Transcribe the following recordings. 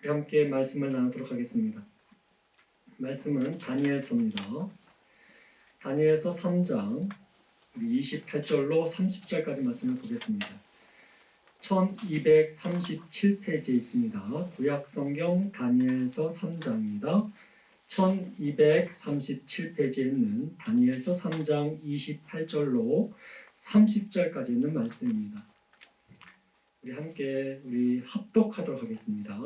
우리 함께 말씀을 나누도록 하겠습니다. 말씀은 다니엘서입니다. 다니엘서 3장 28절로 30절까지 말씀을 보겠습니다. 1237페이지에 있습니다. 구약성경 다니엘서 3장입니다. 1237페이지에 있는 다니엘서 3장 28절로 30절까지 있는 말씀입니다. 우리 함께 합독하도록 하겠습니다.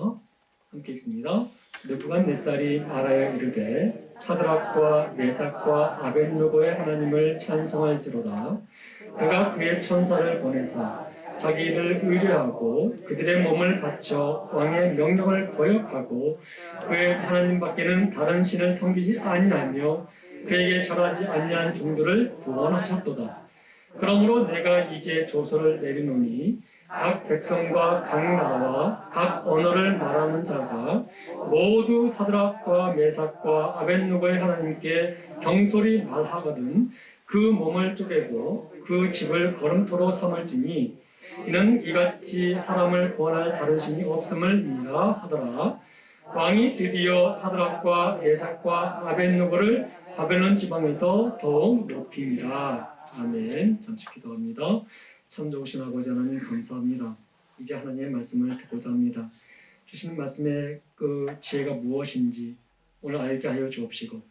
함께 읽습니다. 느부갓네살이 말하여 이르되 사드락과 메삭과 아벳느고의 하나님을 찬송할지로다. 그가 그의 천사를 보내사 자기 일을 의뢰하고 그들의 몸을 바쳐 왕의 명령을 거역하고 그의 하나님밖에는 다른 신을 섬기지 아니하며 그에게 절하지 아니한 종들을 구원하셨도다. 그러므로 내가 이제 조서를 내리노니 각 백성과 각 나라와 각 언어를 말하는 자가 모두 사드락과 메삭과 아벳느고의 하나님께 경솔히 말하거든 그 몸을 쪼개고 그 집을 거름토로 삼을지니 이는 이같이 사람을 구원할 다른 신이 없음을이라 하더라. 왕이 드디어 사드락과 메삭과 아벳느고를 바벨론 지방에서 더욱 높이리라. 아멘. 잠시 기도합니다. 참 좋으신 아버지 하나님 감사합니다. 이제 하나님의 말씀을 듣고자 합니다. 주시는 말씀의 그 지혜가 무엇인지 오늘 알게 하여 주옵시고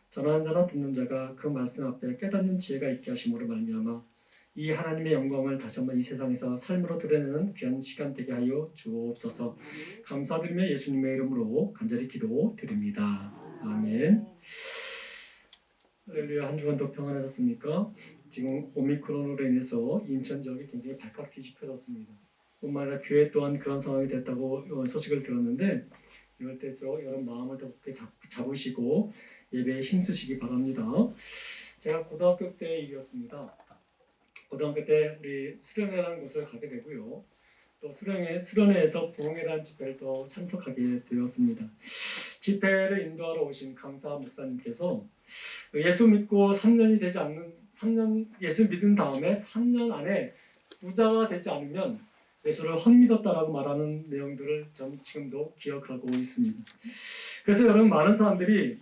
전하는 자나 듣는 자가 그 말씀 앞에 깨닫는 지혜가 있게 하심으로 말미암아 이 하나님의 영광을 다시 한번 이 세상에서 삶으로 드러내는 귀한 시간 되게 하여 주옵소서. 감사드리며 예수님의 이름으로 간절히 기도드립니다. 아멘. 할렐루야. 한 주간 더 평안하셨습니까? 지금 오미크론으로 인해서 인천 지역이 굉장히 발칵 뒤집혀졌습니다. 뿐만 아니라 교회 또한 그런 상황이 됐다고 소식을 들었는데 이럴 때일수록 여러분 마음을 더 굳게 잡으시고 예배에 힘쓰시기 바랍니다. 제가 고등학교 때 일이었습니다. 고등학교 때 우리 수련회라는 곳을 가게 되고요. 또 수련회에서 부흥회라는 집회를 또 참석하게 되었습니다. 집회를 인도하러 오신 강사 목사님께서 예수 믿고 3년이 되지 않는 3년 예수 믿은 다음에 3년 안에 부자가 되지 않으면 예수를 헛믿었다라고 말하는 내용들을 전 지금도 기억하고 있습니다. 그래서 여러분 많은 사람들이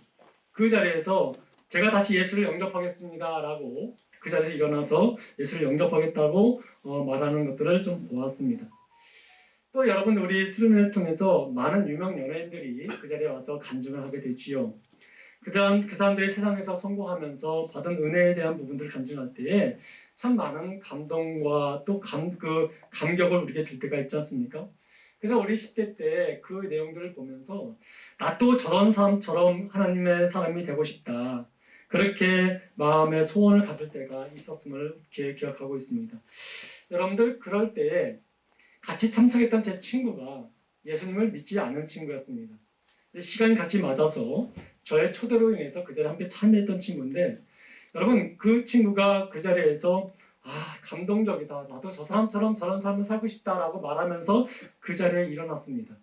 그 자리에서 제가 다시 예수를 영접하겠습니다라고 그 자리에 일어나서 예수를 영접하겠다고 말하는 것들을 좀 보았습니다. 또 여러분 우리 수련회를 통해서 많은 유명 연예인들이 그 자리에 와서 간증을 하게 되지요. 그다음 그 사람들이 세상에서 성공하면서 받은 은혜에 대한 부분들을 간증할 때에 참 많은 감동과 또 감격을 우리에게 줄 때가 있지 않습니까? 그래서 우리 10대 때 그 내용들을 보면서 나 또 저런 사람처럼 하나님의 사람이 되고 싶다. 그렇게 마음의 소원을 가질 때가 있었음을 기억하고 있습니다. 여러분들 그럴 때에 같이 참석했던 제 친구가 예수님을 믿지 않는 친구였습니다. 시간이 같이 맞아서 저의 초대로 인해서 그 자리에 함께 참여했던 친구인데 여러분 그 친구가 그 자리에서 감동적이다. 나도 저 사람처럼 저런 삶을 살고 싶다라고 말하면서 그 자리에 일어났습니다.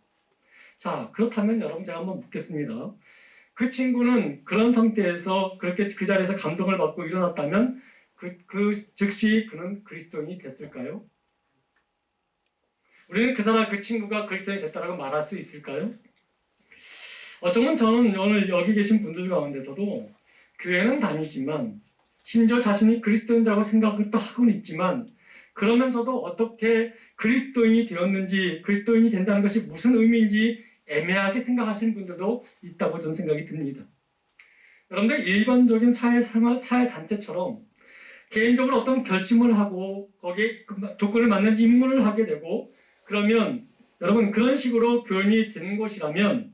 자 그렇다면 여러분 제가 한번 묻겠습니다. 그 친구는 그런 상태에서 그렇게 그 자리에서 감동을 받고 일어났다면 즉시 그는 그리스도인이 됐을까요? 우리는 그 친구가 그리스도인이 됐다라고 말할 수 있을까요? 어쩌면 저는 오늘 여기 계신 분들 가운데서도 교회는 다니지만 심지어 자신이 그리스도인이라고 생각을 또 하고는 있지만 그러면서도 어떻게 그리스도인이 되었는지 그리스도인이 된다는 것이 무슨 의미인지 애매하게 생각하시는 분들도 있다고 저는 생각이 듭니다. 여러분들 일반적인 사회단체처럼 개인적으로 어떤 결심을 하고 거기에 조건을 맞는 입문을 하게 되고 그러면 여러분 그런 식으로 교인이 되는 것이라면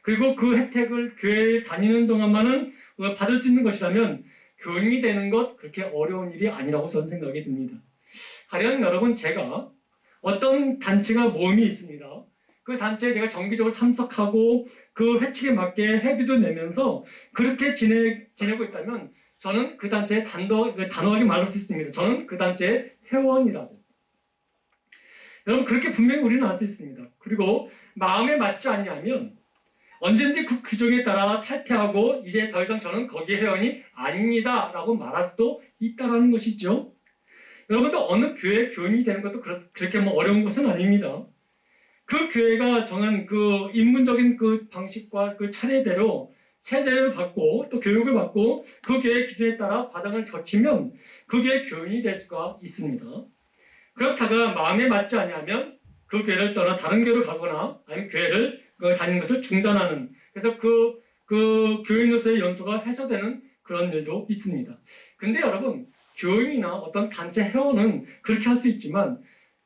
그리고 그 혜택을 교회에 다니는 동안만은 받을 수 있는 것이라면 교인이 되는 것 그렇게 어려운 일이 아니라고 저는 생각이 듭니다. 가령 여러분 제가 어떤 단체가 모임이 있습니다. 그 단체에 제가 정기적으로 참석하고 그 회칙에 맞게 회비도 내면서 그렇게 지내고 있다면 저는 그 단체에 단호하게 말할 수 있습니다. 저는 그 단체의 회원이라고. 여러분 그렇게 분명히 우리는 알 수 있습니다. 그리고 마음에 맞지 않냐면 언제든지 그 규정에 따라 탈퇴하고 이제 더 이상 저는 거기에 회원이 아닙니다 라고 말할 수도 있다는 것이죠. 여러분도 어느 교회 교인이 되는 것도 그렇게 어려운 것은 아닙니다. 그 교회가 정한 그 인문적인 그 방식과 그 차례대로 세대를 받고 또 교육을 받고 그 교회의 기준에 따라 과정을 거치면 그 교회의 교인이 될 수가 있습니다. 그렇다가 마음에 맞지 아니하면 그 교회를 떠나 다른 교회로 가거나 아니면 교회를 다니는 것을 중단하는, 그래서 그 교인으로서의 연수가 해소되는 그런 일도 있습니다. 근데 여러분, 교인이나 어떤 단체 회원은 그렇게 할 수 있지만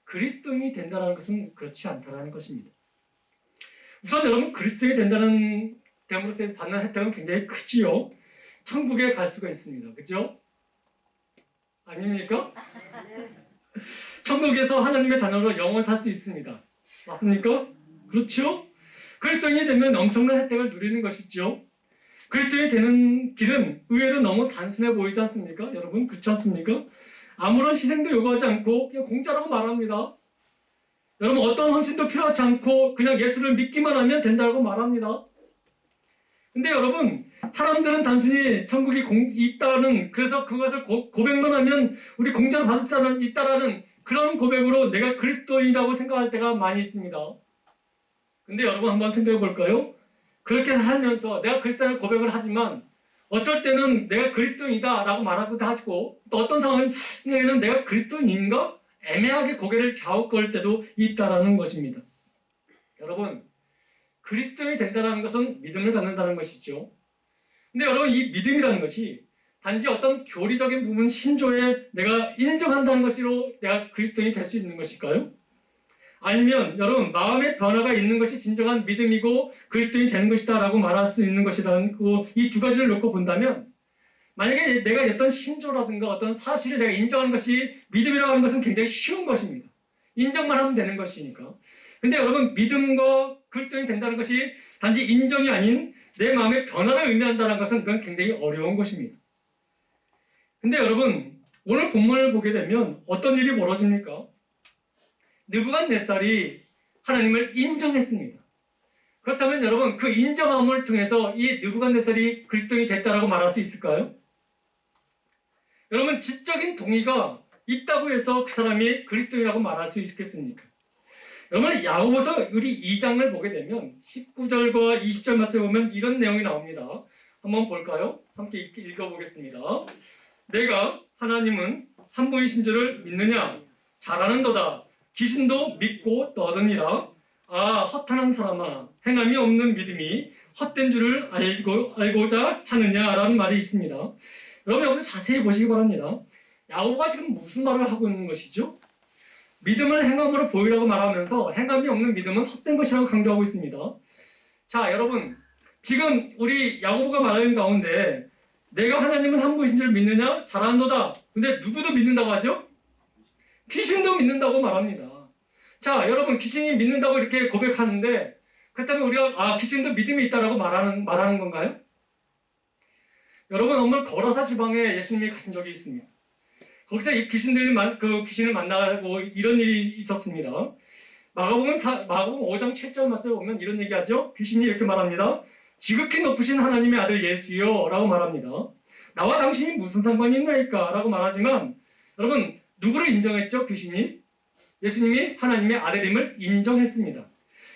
그리스도인이 된다는 것은 그렇지 않다는 것입니다. 우선 여러분, 그리스도인이 된다는 됨으로써 받는 혜택은 굉장히 크지요. 천국에 갈 수가 있습니다. 그죠? 아닙니까? 천국에서 하나님의 자녀로 영원히 살 수 있습니다. 맞습니까? 그렇죠? 그리스도인이 되면 엄청난 혜택을 누리는 것이죠. 그리스도인이 되는 길은 의외로 너무 단순해 보이지 않습니까? 여러분, 그렇지 않습니까? 아무런 희생도 요구하지 않고 그냥 공짜라고 말합니다. 여러분, 어떤 헌신도 필요하지 않고 그냥 예수를 믿기만 하면 된다고 말합니다. 근데 여러분, 사람들은 단순히 천국이 있다는, 그래서 그것을 고백만 하면 우리 공짜로 받을 사람은 있다라는 그런 고백으로 내가 그리스도인이라고 생각할 때가 많이 있습니다. 근데 여러분, 한번 생각해 볼까요? 그렇게 살면서 내가 그리스도인을 고백을 하지만 어쩔 때는 내가 그리스도인이다 라고 말하기도 하고, 또 어떤 상황에는 내가 그리스도인인가? 애매하게 고개를 갸웃거릴 때도 있다라는 것입니다. 여러분, 그리스도인이 된다는 것은 믿음을 갖는다는 것이죠. 근데 여러분, 이 믿음이라는 것이 단지 어떤 교리적인 부분, 신조에 내가 인정한다는 것으로 내가 그리스도인이 될 수 있는 것일까요? 아니면 여러분, 마음의 변화가 있는 것이 진정한 믿음이고 그리스도인이 되는 것이다 라고 말할 수 있는 것이라고, 이 두 가지를 놓고 본다면, 만약에 내가 어떤 신조라든가 어떤 사실을 내가 인정하는 것이 믿음이라고 하는 것은 굉장히 쉬운 것입니다. 인정만 하면 되는 것이니까. 근데 여러분, 믿음과 그리스도인이 된다는 것이 단지 인정이 아닌 내 마음의 변화를 의미한다는 것은 그건 굉장히 어려운 것입니다. 근데 여러분, 오늘 본문을 보게 되면 어떤 일이 벌어집니까? 느부갓네살이 하나님을 인정했습니다. 그렇다면 여러분, 그 인정함을 통해서 이 느부갓네살이 그리스도인이 됐다라고 말할 수 있을까요? 여러분, 지적인 동의가 있다고 해서 그 사람이 그리스도인이라고 말할 수 있겠습니까? 여러분, 야고보서 우리 2장을 보게 되면 19절과 20절 말씀을 보면 이런 내용이 나옵니다. 한번 볼까요? 함께 읽어보겠습니다. 내가 하나님은 한 분이신 줄을 믿느냐? 잘하는도다. 귀신도 믿고 떠드니라. 아, 허탄한 사람아, 행함이 없는 믿음이 헛된 줄을 알고자 하느냐라는 말이 있습니다. 여러분, 여기서 자세히 보시기 바랍니다. 야고보가 지금 무슨 말을 하고 있는 것이죠? 믿음을 행함으로 보이라고 말하면서 행함이 없는 믿음은 헛된 것이라고 강조하고 있습니다. 자, 여러분, 지금 우리 야고보가 말하는 가운데 내가 하나님은 한 분이신 줄 믿느냐? 잘하는도다. 근데 누구도 믿는다고 하죠? 귀신도 믿는다고 말합니다. 자, 여러분, 귀신이 믿는다고 이렇게 고백하는데, 그렇다면 우리가 귀신도 믿음이 있다라고 말하는 건가요? 여러분, 오늘 거라사 지방에 예수님이 가신 적이 있습니다. 거기서 이 귀신을 만나고 이런 일이 있었습니다. 마가복음 5장 7절 말씀을 보면 이런 얘기하죠. 귀신이 이렇게 말합니다. 지극히 높으신 하나님의 아들 예수여 라고 말합니다. 나와 당신이 무슨 상관이 있나이까? 라고 말하지만, 여러분, 누구를 인정했죠? 귀신이? 예수님이 하나님의 아들임을 인정했습니다.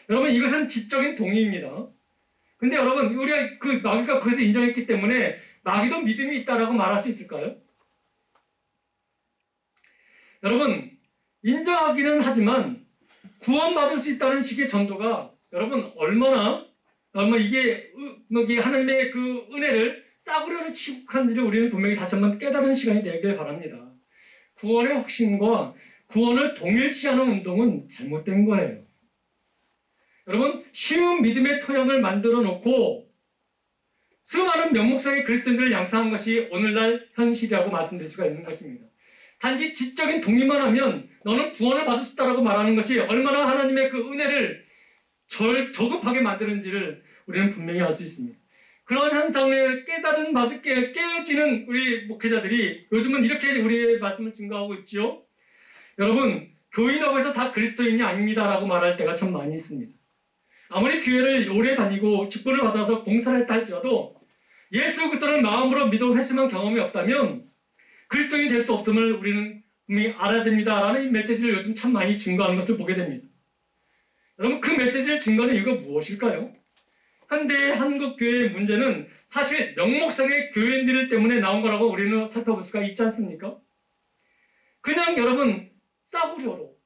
여러분, 이것은 지적인 동의입니다. 근데 여러분, 우리가 마귀가 그것을 인정했기 때문에 마귀도 믿음이 있다라고 말할 수 있을까요? 여러분, 인정하기는 하지만 구원받을 수 있다는 식의 전도가 여러분 얼마나 이게 하나님의 그 은혜를 싸구려로 취급하는지를 우리는 분명히 다시 한번 깨달은 시간이 되길 바랍니다. 구원의 확신과 구원을 동일시하는 운동은 잘못된 거예요. 여러분, 쉬운 믿음의 토양을 만들어 놓고 수많은 명목상의 그리스도인들을 양성한 것이 오늘날 현실이라고 말씀드릴 수가 있는 것입니다. 단지 지적인 동의만 하면 너는 구원을 받을 수 있다고 말하는 것이 얼마나 하나님의 그 은혜를 저급하게 만드는지를 우리는 분명히 알 수 있습니다. 그런 현상을 깨어지는 우리 목회자들이 요즘은 이렇게 우리의 말씀을 증거하고 있지요. 여러분, 교인이라고 해서 다 그리스도인이 아닙니다라고 말할 때가 참 많이 있습니다. 아무리 교회를 오래 다니고 직분을 받아서 봉사를 했다 할지라도 예수 그리스도를 마음으로 믿어 회심한 경험이 없다면 그리스도인이 될 수 없음을 우리는 분명히 알아야 됩니다라는 이 메시지를 요즘 참 많이 증거하는 것을 보게 됩니다. 여러분 그 메시지를 증거하는 이유가 무엇일까요? 현대 한국 교회의 문제는 사실 명목상의 교인들 때문에 나온 거라고 우리는 살펴볼 수가 있지 않습니까? 그냥 여러분 싸구려로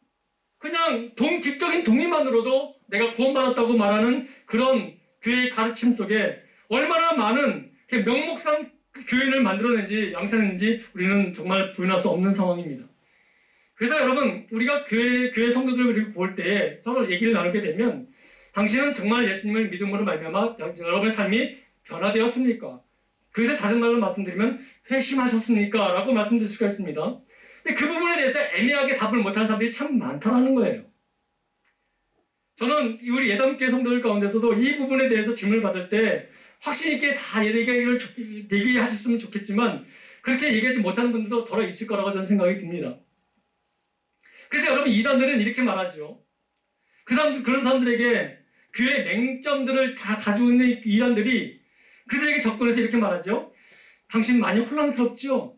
그냥 지적인 동의만으로도 내가 구원받았다고 말하는 그런 교회의 가르침 속에 얼마나 많은 명목상 교인을 만들어낸지 양산했는지 우리는 정말 부인할 수 없는 상황입니다. 그래서 여러분 우리가 교회 성도들을 볼 때 서로 얘기를 나누게 되면 당신은 정말 예수님을 믿음으로 말미암아 여러분의 삶이 변화되었습니까? 그것을 다른 말로 말씀드리면 회심하셨습니까? 라고 말씀드릴 수가 있습니다. 근데 그 부분에 대해서 애매하게 답을 못하는 사람들이 참 많다라는 거예요. 저는 우리 예담교회 성도들 가운데서도 이 부분에 대해서 질문을 받을 때 확신 있게 다 얘기하셨으면 좋겠지만 그렇게 얘기하지 못하는 분들도 덜어 있을 거라고 저는 생각이 듭니다. 그래서 여러분 이단들은 이렇게 말하죠. 그런 사람들에게 교회 맹점들을 다 가지고 있는 이단들이 그들에게 접근해서 이렇게 말하죠. 당신 많이 혼란스럽죠?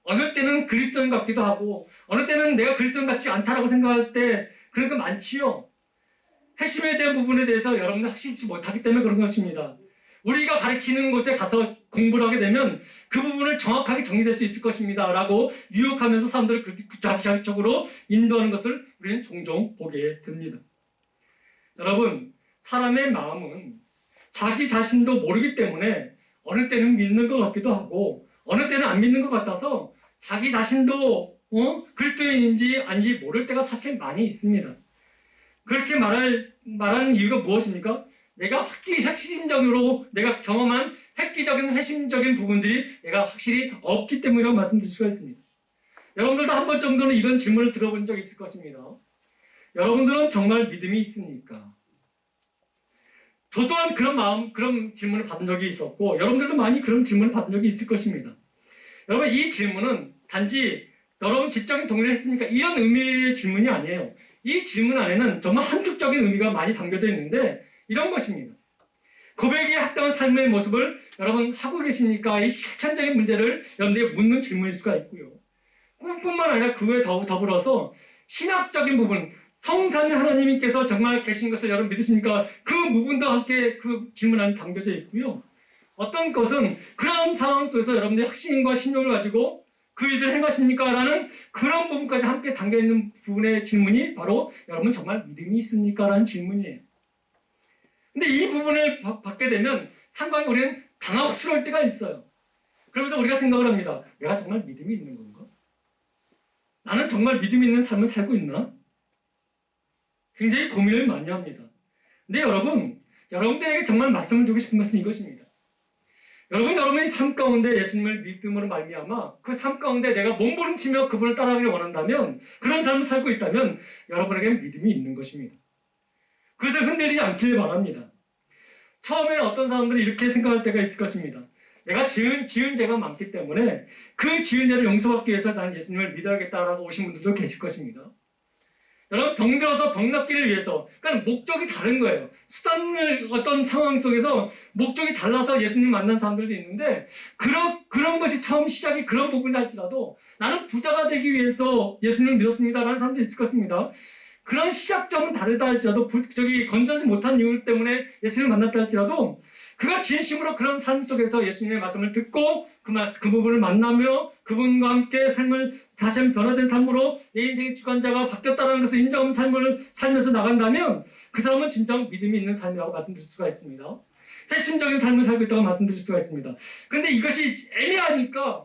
어느 때는 그리스도인 같기도 하고 어느 때는 내가 그리스도인 같지 않다라고 생각할 때 그런 거 많지요. 핵심에 대한 부분에 대해서 여러분들 확실치 못하기 때문에 그런 것입니다. 우리가 가르치는 곳에 가서 공부를 하게 되면 그 부분을 정확하게 정리될 수 있을 것입니다 라고 유혹하면서 사람들을 자기적으로 인도하는 것을 우리는 종종 보게 됩니다. 여러분 사람의 마음은 자기 자신도 모르기 때문에 어느 때는 믿는 것 같기도 하고 어느 때는 안 믿는 것 같아서 자기 자신도 그리스도인인지 아닌지 모를 때가 사실 많이 있습니다. 그렇게 말하는 이유가 무엇입니까? 내가 핵심적으로 내가 경험한 획기적인 회심적인 부분들이 내가 확실히 없기 때문이라고 말씀드릴 수가 있습니다. 여러분들도 한 번 정도는 이런 질문을 들어본 적 있을 것입니다. 여러분들은 정말 믿음이 있습니까? 저 또한 그런 질문을 받은 적이 있었고 여러분들도 많이 그런 질문을 받은 적이 있을 것입니다. 여러분 이 질문은 단지 여러분 지적인 동의를 했습니까? 이런 의미의 질문이 아니에요. 이 질문 안에는 정말 함축적인 의미가 많이 담겨져 있는데 이런 것입니다. 고백에 합당한 삶의 모습을 여러분 하고 계십니까? 이 실천적인 문제를 여러분들에게 묻는 질문일 수가 있고요. 뿐만 아니라 그에 더불어서 신학적인 부분, 성삼위 하나님께서 정말 계신 것을 여러분 믿으십니까? 그 부분도 함께 그 질문 안에 담겨져 있고요. 어떤 것은 그런 상황 속에서 여러분들이 확신과 신용을 가지고 그 일들을 행하십니까? 라는 그런 부분까지 함께 담겨있는 부분의 질문이 바로 여러분 정말 믿음이 있습니까? 라는 질문이에요. 근데 이 부분을 받게 되면 상당히 우리는 당혹스러울 때가 있어요. 그러면서 우리가 생각을 합니다. 내가 정말 믿음이 있는 건가? 나는 정말 믿음이 있는 삶을 살고 있나? 굉장히 고민을 많이 합니다. 근데 여러분들에게 정말 말씀을 드리고 싶은 것은 이것입니다. 여러분의 삶 가운데 예수님을 믿음으로 말미암아 그 삶 가운데 내가 몸부림치며 그분을 따라가기를 원한다면 그런 삶을 살고 있다면 여러분에게는 믿음이 있는 것입니다. 그것을 흔들리지 않길 바랍니다. 처음에는 어떤 사람들이 이렇게 생각할 때가 있을 것입니다. 내가 지은 죄가 많기 때문에 그 지은 죄를 용서받기 위해서 나는 예수님을 믿어야겠다라고 오신 분들도 계실 것입니다. 여러분 병들어서 병 낫기를 위해서 그러니까 목적이 다른 거예요. 수단을 어떤 상황 속에서 목적이 달라서 예수님 만난 사람들도 있는데 그런 것이 처음 시작이 그런 부분이 할지라도 나는 부자가 되기 위해서 예수님을 믿었습니다라는 사람도 있을 것입니다. 그런 시작점은 다르다 할지라도 건전하지 못한 이유 때문에 예수님을 만났다 할지라도 그가 진심으로 그런 삶 속에서 예수님의 말씀을 듣고 그 부분을 만나며 그분과 함께 삶을 다시 한번 변화된 삶으로 내 인생의 주관자가 바뀌었다는 것을 인정하는 삶을 살면서 나간다면 그 사람은 진정 믿음이 있는 삶이라고 말씀드릴 수가 있습니다. 핵심적인 삶을 살고 있다고 말씀드릴 수가 있습니다. 근데 이것이 애매하니까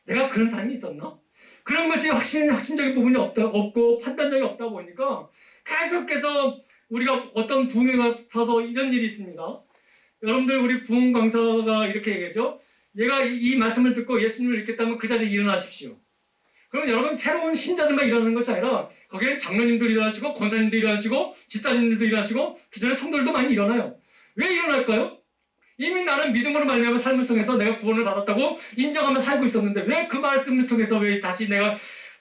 내가 그런 삶이 있었나? 그런 것이 확신적인 부분이 없고 판단력이 없다 보니까 계속해서 우리가 어떤 부흥회가 서서 이런 일이 있습니다. 여러분들 우리 부흥 강사가 이렇게 얘기하죠. 얘가 이 말씀을 듣고 예수님을 믿겠다면 그 자리에 일어나십시오. 그럼 여러분 새로운 신자들만 일어나는 것이 아니라 거기에는 장로님도 일어나시고 권사님도 일어나시고 집사님들도 일어나시고 기존의 성도들도 많이 일어나요. 왜 일어날까요? 이미 나는 믿음으로 말미암아 삶을 통해서 내가 구원을 받았다고 인정하며 살고 있었는데 왜 그 말씀을 통해서 왜 다시 내가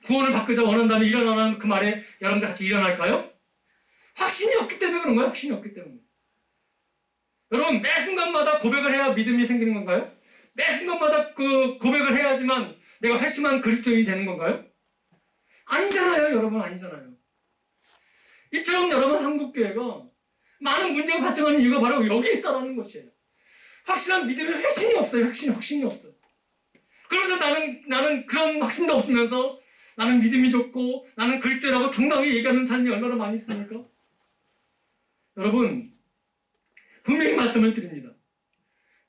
구원을 받고자 원한다면 일어나라는 그 말에 여러분들 같이 일어날까요? 확신이 없기 때문에 그런 거예요. 확신이 없기 때문에. 여러분 매 순간마다 고백을 해야 믿음이 생기는 건가요? 매 순간마다 그 고백을 해야지만 내가 회심한 그리스도인이 되는 건가요? 아니잖아요. 여러분 아니잖아요. 이처럼 여러분 한국교회가 많은 문제가 발생하는 이유가 바로 여기 있다라는 것이에요. 확실한 믿음의 확신이 없어요. 확신이 없어요. 그러면서 나는 그런 확신도 없으면서 나는 믿음이 좋고 나는 그리스도라고 당당하게 얘기하는 사람이 얼마나 많이 있습니까? 여러분 분명히 말씀을 드립니다.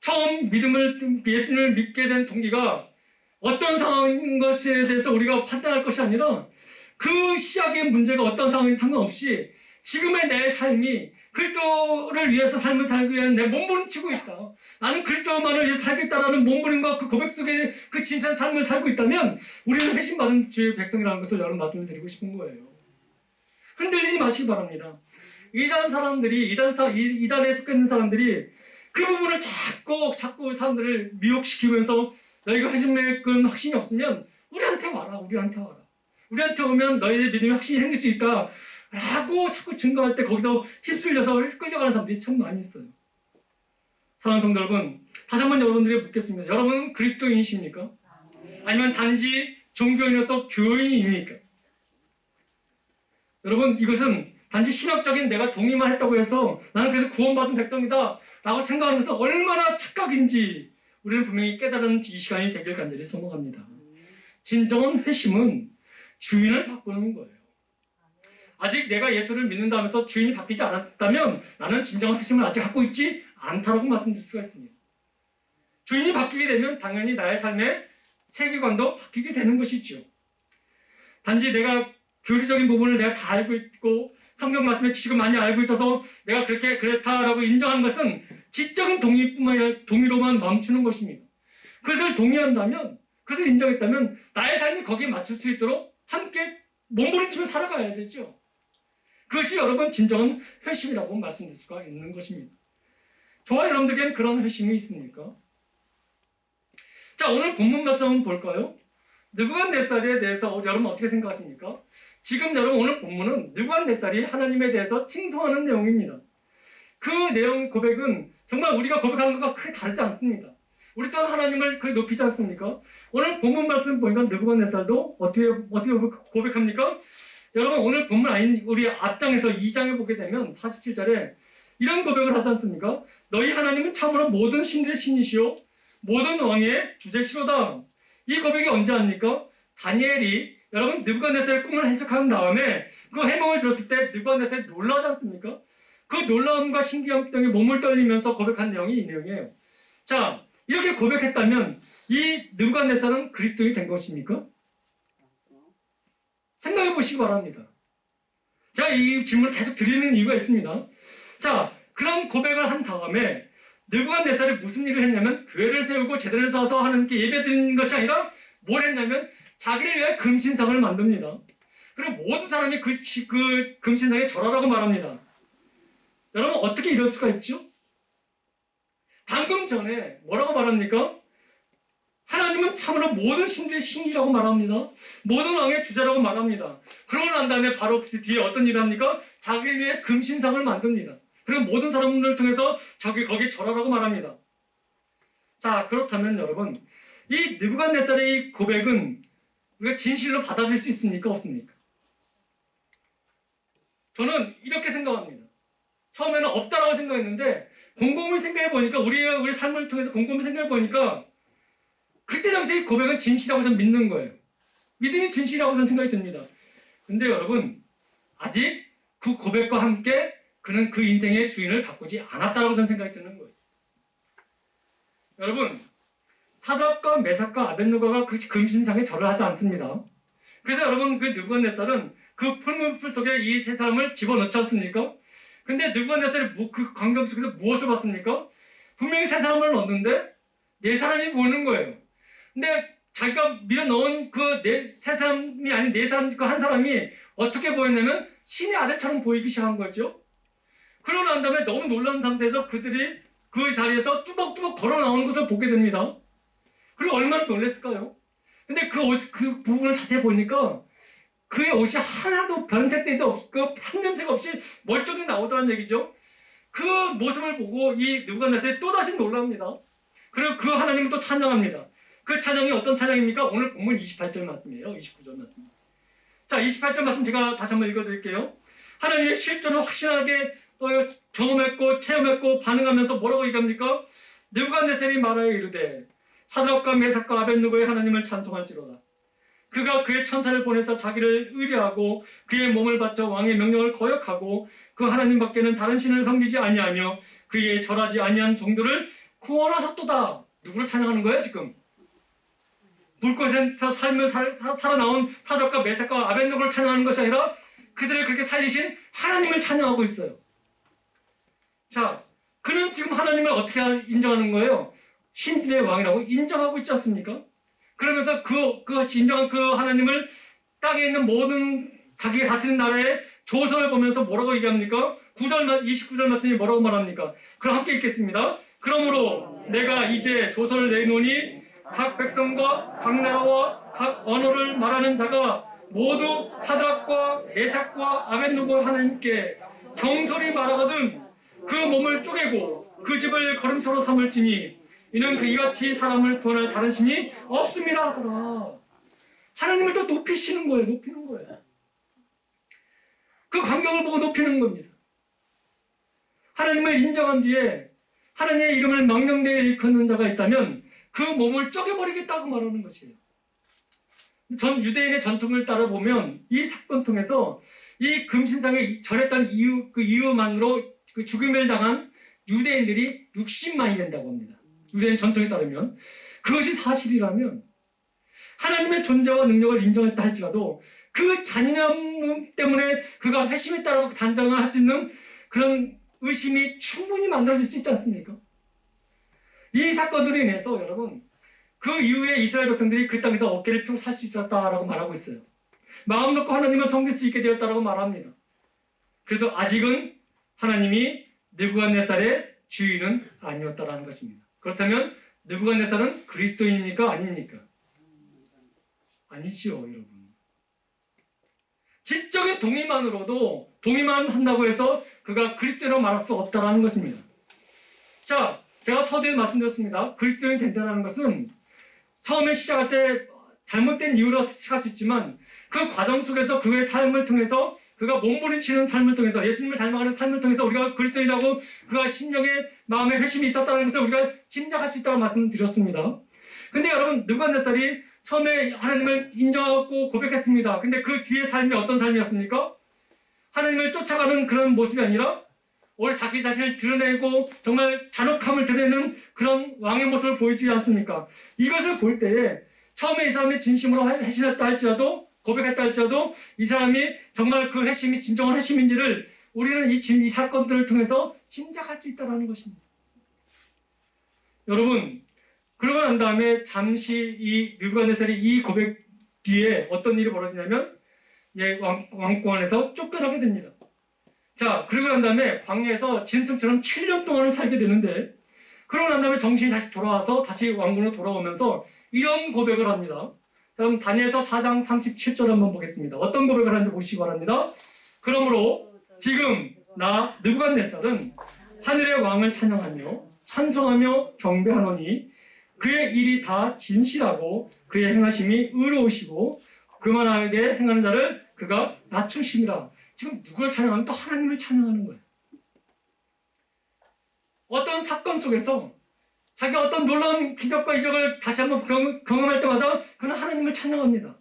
처음 예수님을 믿게 된 동기가 어떤 상황인 것에 대해서 우리가 판단할 것이 아니라 그 시작의 문제가 어떤 상황인지 상관없이 지금의 내 삶이 그리스도를 위해서 삶을 살기 위한 내 몸부림치고 있다. 나는 그리스도만을 위해서 살겠다라는 몸부림과 그 고백 속에 그 진실한 삶을 살고 있다면 우리는 회심받은 주의 백성이라는 것을 여러분 말씀을 드리고 싶은 거예요. 흔들리지 마시기 바랍니다. 이단에 속해 있는 사람들이 그 부분을 자꾸 사람들을 미혹시키면서 너희가 회심의 그 확신이 없으면 우리한테 와라. 우리한테 오면 너희의 믿음이 확신이 생길 수 있다. 라고 자꾸 증거할 때 거기서 휩쓸려서 끌려가는 사람들이 참 많이 있어요. 사랑하는 성도 여러분, 다시 한번 여러분들에게 묻겠습니다. 여러분은 그리스도인이십니까? 아니면 단지 종교인으로서 교인입니까? 여러분, 이것은 단지 신학적인 내가 동의만 했다고 해서 나는 그래서 구원받은 백성이다 라고 생각하면서 얼마나 착각인지 우리는 분명히 깨달은 이 시간이 되길 간절히 소망합니다. 진정한 회심은 주인을 바꾸는 거예요. 아직 내가 예수를 믿는다 하면서 주인이 바뀌지 않았다면 나는 진정한 회심을 아직 갖고 있지 않다라고 말씀드릴 수가 있습니다. 주인이 바뀌게 되면 당연히 나의 삶의 세계관도 바뀌게 되는 것이죠. 단지 내가 교리적인 부분을 내가 다 알고 있고 성경 말씀의 지식을 많이 알고 있어서 내가 그렇다라고 인정하는 것은 지적인 동의로만 멈추는 것입니다. 그것을 동의한다면, 그것을 인정했다면 나의 삶이 거기에 맞출 수 있도록 함께 몸부림치며 살아가야 되죠. 그것이 여러분 진정한 회심이라고 말씀드릴 수가 있는 것입니다. 저와 여러분들에게는 그런 회심이 있습니까? 자, 오늘 본문 말씀 한번 볼까요? 느부갓네살에 대해서 여러분 어떻게 생각하십니까? 지금 여러분 오늘 본문은 느부갓네살이 하나님에 대해서 칭송하는 내용입니다. 그 내용 고백은 정말 우리가 고백하는 것과 크게 다르지 않습니다. 우리 또한 하나님을 그리 높이지 않습니까? 오늘 본문 말씀 보니까 느부갓네살도 어떻게 고백합니까? 여러분 오늘 본문 아닌 우리 앞장에서 2장에 보게 되면 47절에 이런 고백을 하지 않습니까? 너희 하나님은 참으로 모든 신들의 신이시오 모든 왕의 주제시로다. 이 고백이 언제 합니까? 다니엘이 여러분 느부갓네살의 꿈을 해석한 다음에 그 해몽을 들었을 때 느부갓네살이 놀라지 않습니까? 그 놀라움과 신기함 때문에 몸을 떨리면서 고백한 내용이 이 내용이에요. 자, 이렇게 고백했다면 이 느부갓네살은 그리스도인이 된 것입니까? 생각해 보시기 바랍니다. 제가 이 질문을 계속 드리는 이유가 있습니다. 자, 그런 고백을 한 다음에 느부갓네살이 무슨 일을 했냐면 교회를 세우고 제단을 쌓아서 하나님께 예배드리는 것이 아니라 뭘 했냐면 자기를 위해 금신상을 만듭니다. 그리고 모든 사람이 그 금신상에 절하라고 말합니다. 여러분 어떻게 이럴 수가 있죠? 방금 전에 뭐라고 말합니까? 하나님은 참으로 모든 신들의 신이라고 말합니다. 모든 왕의 주자라고 말합니다. 그러고 난 다음에 바로 그 뒤에 어떤 일을 합니까? 자기를 위해 금신상을 만듭니다. 그리고 모든 사람들을 통해서 거기에 절하라고 말합니다. 자, 그렇다면 여러분 이 느부갓네살의 이 고백은 우리가 진실로 받아들일 수 있습니까? 없습니까? 저는 이렇게 생각합니다. 처음에는 없다라고 생각했는데 곰곰이 생각해보니까 우리 삶을 통해서 곰곰이 생각해보니까 그때 당시 고백은 진실이라고 저는 믿는 거예요. 믿음이 진실이라고 저는 생각이 듭니다. 근데 여러분 아직 그 고백과 함께 그는 그 인생의 주인을 바꾸지 않았다라고 저는 생각이 드는 거예요. 여러분 사드락과 메삭과 아벳느고가 그 금신상에 절을 하지 않습니다. 그래서 여러분 그 느부갓네살은 그 풀무불 속에 이 세 사람을 집어넣지 않습니까? 근데 느부갓네살이 그 광경 속에서 무엇을 봤습니까? 분명히 세 사람을 넣었는데 네 사람이 보이는 거예요. 근데 자기가 밀어 넣은 그 세 사람이 아닌 네 사람 그 한 사람이 어떻게 보였냐면 신의 아들처럼 보이기 시작한 거죠. 그러고 난 다음에 너무 놀란 상태에서 그들이 그 자리에서 뚜벅뚜벅 걸어 나오는 것을 보게 됩니다. 그리고 얼마나 놀랐을까요? 근데 그 부분을 자세히 보니까 그의 옷이 하나도 변색대도 없고 한냄새가 없이 멀쩡히 나오더란 얘기죠. 그 모습을 보고 이 느부갓네살이 또다시 놀랍니다. 그리고 그 하나님을 또 찬양합니다. 그 찬양이 어떤 찬양입니까? 오늘 본문 28절 말씀이에요. 29절 말씀. 자, 28절 말씀 제가 다시 한번 읽어드릴게요. 하나님의 실존을 확실하게 경험했고 체험했고 반응하면서 뭐라고 얘기합니까? 느부갓네살이 말하여 이르되 사드락과 메삭과 아벳느고의 하나님을 찬송할지로다. 그가 그의 천사를 보내서 자기를 의뢰하고 그의 몸을 바쳐 왕의 명령을 거역하고 그 하나님 밖에는 다른 신을 섬기지 아니하며 그의 절하지 아니한 종들을 구원하셨도다. 누구를 찬양하는 거예요 지금? 불꽃에서 삶을 살아나온 사드락과 메삭과 아벳느고를 찬양하는 것이 아니라 그들을 그렇게 살리신 하나님을 찬양하고 있어요. 자, 그는 지금 하나님을 어떻게 인정하는 거예요? 신들의 왕이라고 인정하고 있지 않습니까? 그러면서 그것이 인정한 그 하나님을 땅에 있는 모든 자기가 다스리는 나라의 조선을 보면서 뭐라고 얘기합니까? 29절 말씀이 뭐라고 말합니까? 그럼 함께 읽겠습니다. 그러므로 내가 이제 조선을 내놓으니 각 백성과 각 나라와 각 언어를 말하는 자가 모두 사드락과 메삭과 아벳느고 하나님께 경솔히 말하거든 그 몸을 쪼개고 그 집을 거름토로 삼을지니 이는 그 이같이 사람을 구원할 다른 신이 없음이라 하더라. 하나님을 더 높이시는 거예요. 높이는 거예요. 그 광경을 보고 높이는 겁니다. 하나님을 인정한 뒤에 하나님의 이름을 망령되게 일컫는 자가 있다면 그 몸을 쪼개버리겠다고 말하는 것이에요. 전 유대인의 전통을 따라 보면 이 사건 통해서 이 금신상에 절했던 그 이유만으로 그 죽임을 당한 유대인들이 60만이 된다고 합니다. 유대인 전통에 따르면 그것이 사실이라면 하나님의 존재와 능력을 인정했다 할지라도 그 잔인함 때문에 그가 회심했다라고 단정을 할 수 있는 그런 의심이 충분히 만들어질 수 있지 않습니까? 이 사건들로 인해서 여러분 그 이후에 이스라엘 백성들이 그 땅에서 어깨를 펴고 살 수 있었다라고 말하고 있어요. 마음 놓고 하나님을 섬길 수 있게 되었다라고 말합니다. 그래도 아직은 하나님이 느부갓네살의 주인은 아니었다라는 것입니다. 그렇다면 느부갓네살은 그리스도인입니까? 아닙니까? 아니죠, 여러분. 지적인 동의만 한다고 해서 그가 그리스도인으로 말할 수 없다라는 것입니다. 자, 제가 서두에 말씀드렸습니다. 그리스도인이 된다는 것은 처음에 시작할 때 잘못된 이유로 시작할 수 있지만 그 과정 속에서 그의 삶을 통해서 그가 몸부림치는 삶을 통해서 예수님을 닮아가는 삶을 통해서 우리가 그리스도인이라고 그가 심령에 마음에 회심이 있었다는 것을 우리가 짐작할 수 있다고 말씀드렸습니다. 근데 여러분 느부갓네살이 처음에 하나님을 인정하고 고백했습니다. 근데 그 뒤의 삶이 어떤 삶이었습니까? 하나님을 쫓아가는 그런 모습이 아니라 오히려 자기 자신을 드러내고 정말 잔혹함을 드러내는 그런 왕의 모습을 보여주지 않습니까? 이것을 볼 때에 처음에 이 사람이 진심으로 회심했다 할지라도 고백했다 할지라도 이 사람이 정말 그 회심이 진정한 회심인지를 우리는 이 사건들을 통해서 짐작할 수 있다는 것입니다. 여러분 그러고 난 다음에 잠시 이 느부갓네살이 이 고백 뒤에 어떤 일이 벌어지냐면 왕궁안에서 쫓겨나게 됩니다. 자, 그러고 난 다음에 광야에서 짐승처럼 7년 동안을 살게 되는데 그러고 난 다음에 정신이 다시 돌아와서 다시 왕궁으로 돌아오면서 이런 고백을 합니다. 그럼 다니엘서 4장 37절 한번 보겠습니다. 어떤 고백을 하는지 보시기 바랍니다. 그러므로 지금 나 느부갓네살은 하늘의 왕을 찬양하며 찬송하며 경배하노니 그의 일이 다 진실하고 그의 행하심이 의로우시고 그만하게 행하는 자를 그가 낮추심이라. 지금 누구를 찬양하면 또 하나님을 찬양하는 거예요. 어떤 사건 속에서 자기가 어떤 놀라운 기적과 이적을 다시 한번 경험할 때마다 그는 하나님을 찬양합니다.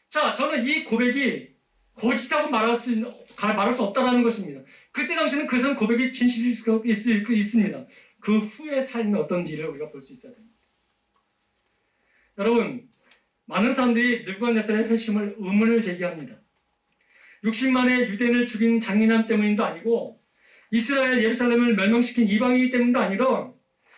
자, 저는 이 고백이 거짓이라고 말할 수 없다는 것입니다. 그때 당시에는 그것은 고백이 진실일 수 있습니다. 그 후의 삶이 어떤지를 우리가 볼 수 있어야 됩니다. 여러분, 많은 사람들이 느부갓네살의 회심을 의문을 제기합니다. 60만의 유대인을 죽인 잔인함 때문도 아니고 이스라엘 예루살렘을 멸망시킨 이방이기 때문도 아니라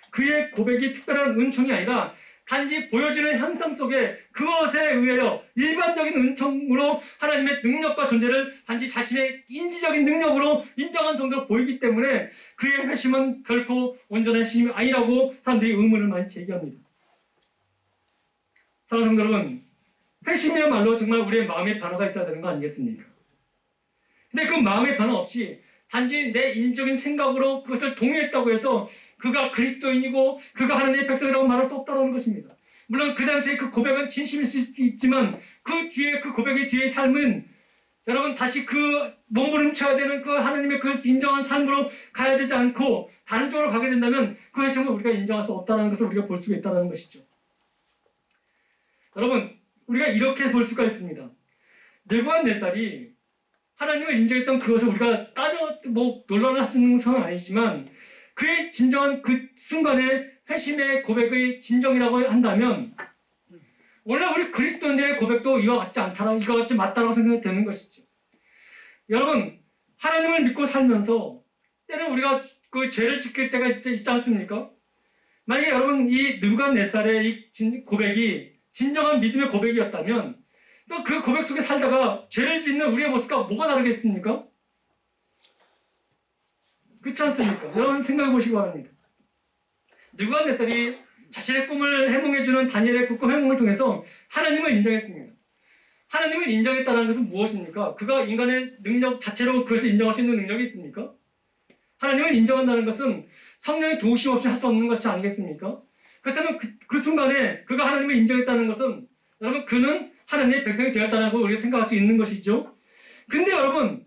그의 고백이 특별한 은총이 아니라 단지 보여지는 현상 속에 그것에 의하여 일반적인 은총으로 하나님의 능력과 존재를 단지 자신의 인지적인 능력으로 인정한 정도로 보이기 때문에 그의 회심은 결코 온전한 회심이 아니라고 사람들이 의문을 많이 제기합니다. 사랑하는 성도 여러분, 회심이야말로 정말 우리의 마음의 변화가 있어야 되는 거 아니겠습니까? 근데 그 마음의 변화 없이 단지 내 인적인 생각으로 그것을 동의했다고 해서 그가 그리스도인이고 그가 하나님의 백성이라고 말할 수 없다는 것입니다. 물론 그 당시에 그 고백은 진심일 수 있지만 그 뒤에 그 고백의 뒤의 삶은 여러분 다시 그 몸부림쳐야 되는 그 하나님의 그 인정한 삶으로 가야 되지 않고 다른 쪽으로 가게 된다면 그 회심을 우리가 인정할 수 없다는 것을 우리가 볼 수가 있다는 것이죠. 여러분 우리가 이렇게 볼 수가 있습니다. 느부갓네살이 하나님을 인정했던 그것을 우리가 논란을 할 수 있는 상황은 아니지만 그의 진정한 그 순간의 회심의 고백의 진정이라고 한다면 원래 우리 그리스도인들의 고백도 이와 같지 않다라고 이와 같지 맞다라고 생각이 되는 것이죠. 여러분 하나님을 믿고 살면서 때는 우리가 그 죄를 지킬 때가 있지 않습니까? 만약에 여러분 이 느부갓네살의 이 고백이 진정한 믿음의 고백이었다면 또 그 고백 속에 살다가 죄를 짓는 우리의 모습과 뭐가 다르겠습니까? 그렇지 않습니까? 여러분 생각해 보시기 바랍니다. 느부갓네살이 자신의 꿈을 해몽해주는 다니엘의 그 꿈 해몽을 통해서 하나님을 인정했습니다. 하나님을 인정했다는 것은 무엇입니까? 그가 인간의 능력 자체로 그것을 인정할 수 있는 능력이 있습니까? 하나님을 인정한다는 것은 성령의 도우심 없이 할 수 없는 것이 아니겠습니까? 그렇다면 그 순간에 그가 하나님을 인정했다는 것은 여러분 그는 하나님의 백성이 되었다고 우리가 생각할 수 있는 것이죠. 근데 여러분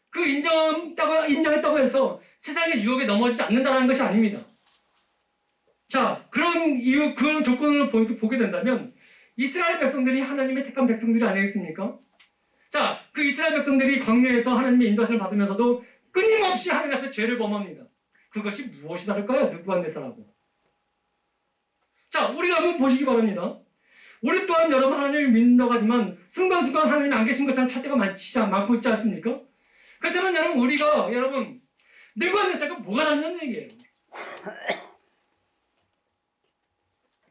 그 인정했다고 해서 세상의 유혹에 넘어지지 않는다는 것이 아닙니다. 자, 그런 조건을 보게 된다면 이스라엘 백성들이 하나님의 택한 백성들이 아니겠습니까? 자, 그 이스라엘 백성들이 광야에서 하나님의 인도하심을 받으면서도 끊임없이 하나님 앞에 죄를 범합니다. 그것이 무엇이 다를까요? 느부갓네살하고. 자, 우리가 한번 보시기 바랍니다. 우리 또한 여러분 하나님을 믿는다고 하지만 순간순간 하나님이 안 계신 것처럼 찰 때가 많고 있지 않습니까? 그렇다면 여러분 느부갓네살과 뭐가 다르냐는 얘기예요.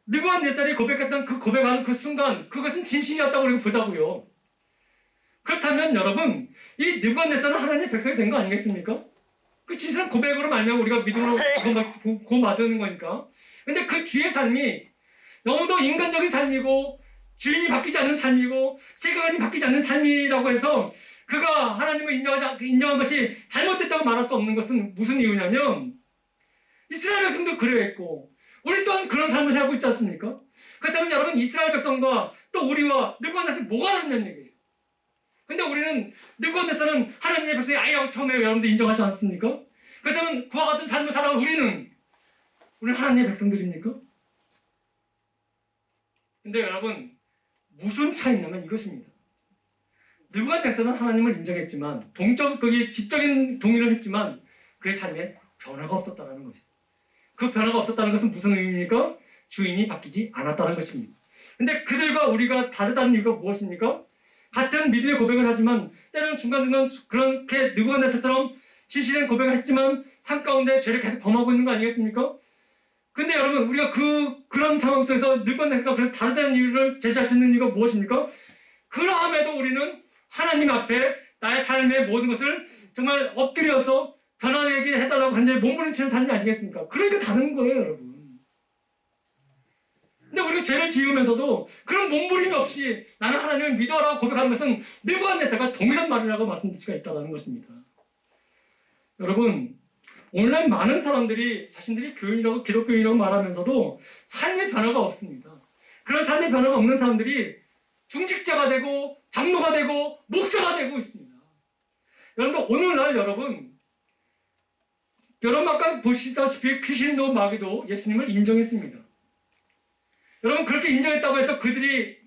느부갓네살이 고백했던 그 고백하는 그 순간 그것은 진실이었다고 우리가 보자고요. 그렇다면 여러분 이 느부갓네살은 하나님의 백성이 된 거 아니겠습니까? 그 진실한 고백으로 말미암아 우리가 믿음으로 구원받는 거니까. 근데 그 뒤의 삶이 너무도 인간적인 삶이고 주인이 바뀌지 않는 삶이고 세계관이 바뀌지 않는 삶이라고 해서 그가 하나님을 인정한 것이 잘못됐다고 말할 수 없는 것은 무슨 이유냐면 이스라엘 백성도 그러했고 우리 또한 그런 삶을 살고 있지 않습니까? 그렇다면 여러분 이스라엘 백성과 또 우리와 느부갓네살이 뭐가 다르냐는 얘기예요. 근데 우리는 느부갓네살은 하나님의 백성이 아니라고 처음에 여러분들 인정하지 않습니까? 그렇다면 그와 같은 삶을 살아온 우리는 하나님의 백성들입니까? 근데 여러분 무슨 차이냐면 이것입니다. 느부갓네살은 하나님을 인정했지만 거기에 지적인 동의를 했지만 그의 삶에 변화가 없었다는 것이죠. 그 변화가 없었다는 것은 무슨 의미입니까? 주인이 바뀌지 않았다는 것입니다. 근데 그들과 우리가 다르다는 이유가 무엇입니까? 같은 믿음의 고백을 하지만 때로는 중간중간 그렇게 느부갓네살처럼 진실한 고백을 했지만 삶 가운데 죄를 계속 범하고 있는 거 아니겠습니까? 근데 여러분 우리가 그런 상황 속에서 느부갓네살과 다르다는 이유를 제시할 수 있는 이유가 무엇입니까? 그러함에도 우리는 하나님 앞에 나의 삶의 모든 것을 정말 엎드려서 변화되게 해달라고 간절히 몸부림치는 삶이 아니겠습니까? 그러니까 다른 거예요, 여러분. 근데 우리가 죄를 지으면서도 그런 몸부림이 없이 나는 하나님을 믿어라고 고백하는 것은 느부갓네살과 동일한 말이라고 말씀드릴 수가 있다는 것입니다. 여러분, 오늘날 많은 사람들이 자신들이 교인이라고 기독교인이라고 말하면서도 삶의 변화가 없습니다. 그런 삶의 변화가 없는 사람들이 중직자가 되고 장로가 되고 목사가 되고 있습니다. 여러분들 오늘날 여러분 아까 보시다시피 귀신도 마귀도 예수님을 인정했습니다. 여러분 그렇게 인정했다고 해서 그들이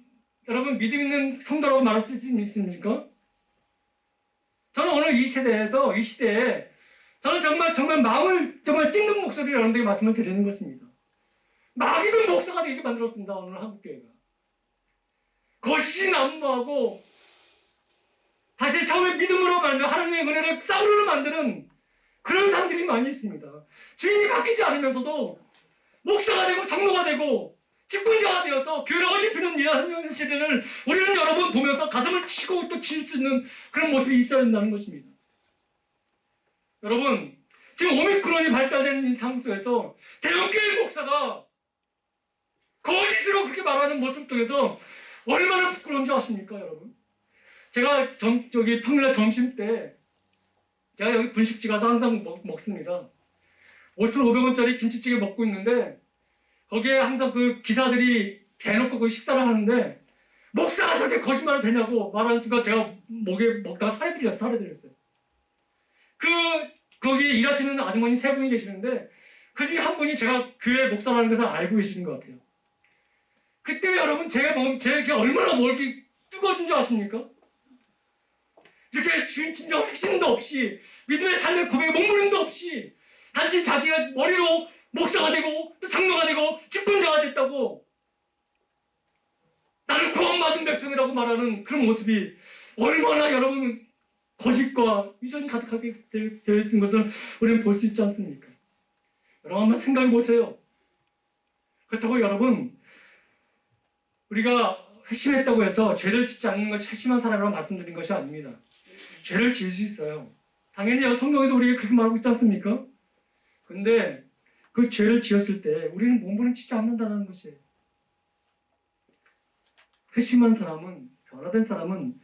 여러분 믿음 있는 성도라고 말할 수 있습니까? 저는 오늘 이 시대에 저는 정말 마음을 찢는 목소리로 여러분들에게 말씀을 드리는 것입니다. 마귀도 목사가 되게 만들었습니다. 오늘 한국교회가. 거짓이 난무하고 다시 처음에 믿음으로 말미암아 하나님의 은혜를 싸우려 만드는 그런 사람들이 많이 있습니다. 주인이 바뀌지 않으면서도 목사가 되고 장로가 되고 직분자가 되어서 교회를 어지피는 이런 시대를 우리는 여러분 보면서 가슴을 치고 또 칠 수 있는 그런 모습이 있어야 된다는 것입니다. 여러분 지금 오미크론이 발달된 상황 속에서 대형교회 목사가 거짓으로 그렇게 말하는 모습 통해서 얼마나 부끄러운 줄 아십니까, 여러분? 제가 평일날 점심 때 제가 여기 분식집 가서 항상 먹습니다. 5,500원짜리 김치찌개 먹고 있는데 거기에 항상 그 기사들이 대놓고 그 식사를 하는데 목사가 저렇게 거짓말을 되냐고 말하는 순간 제가 목에 먹다가 살해 드렸어요. 거기에 일하시는 아주머니 3분이 계시는데 그 중에 한 분이 제가 교회 목사라는 것을 알고 계시는 것 같아요. 그때 여러분 제가 얼마나 멀게 뜨거워진 줄 아십니까? 이렇게 주인 진정 핵심도 없이 믿음의 삶의 고백에 목무림도 없이 단지 자기가 머리로 목사가 되고 또 장로가 되고 직분자가 됐다고 나는 구원받은 백성이라고 말하는 그런 모습이 얼마나 여러분 거짓과 위선이 가득하게 되어 있는 것을 우리는 볼 수 있지 않습니까? 여러분 한번 생각해 보세요. 그렇다고 여러분 우리가 회심했다고 해서 죄를 짓지 않는 것이 회심한 사람이라고 말씀드린 것이 아닙니다. 죄를 지을 수 있어요. 당연히 성경에도 우리가 그렇게 말하고 있지 않습니까? 근데 그 죄를 지었을 때 우리는 몸부림치지 않는다는 것이에요. 회심한 사람은, 변화된 사람은